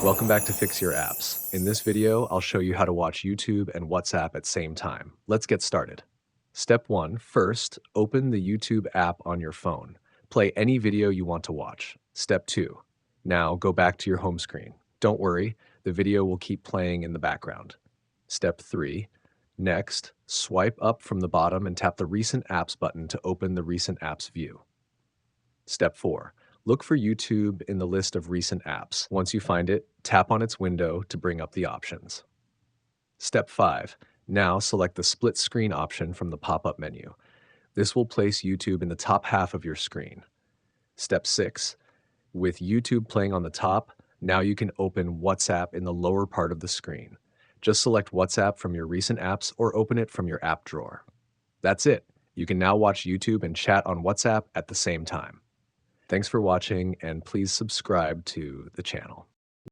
Welcome back to Fix Your Apps. In this video, I'll show you how to watch YouTube and WhatsApp at the same time. Let's get started. Step 1. First, open the YouTube app on your phone. Play any video you want to watch. Step 2. Now go back to your home screen. Don't worry, the video will keep playing in the background. Step 3. Next, swipe up from the bottom and tap the Recent Apps button to open the Recent Apps view. Step 4. Look for YouTube in the list of recent apps. Once you find it, tap on its window to bring up the options. Step 5. Now select the split screen option from the pop-up menu. This will place YouTube in the top half of your screen. Step 6. With YouTube playing on the top, now you can open WhatsApp in the lower part of the screen. Just select WhatsApp from your recent apps or open it from your app drawer. That's it. You can now watch YouTube and chat on WhatsApp at the same time. Thanks for watching, and please subscribe to the channel.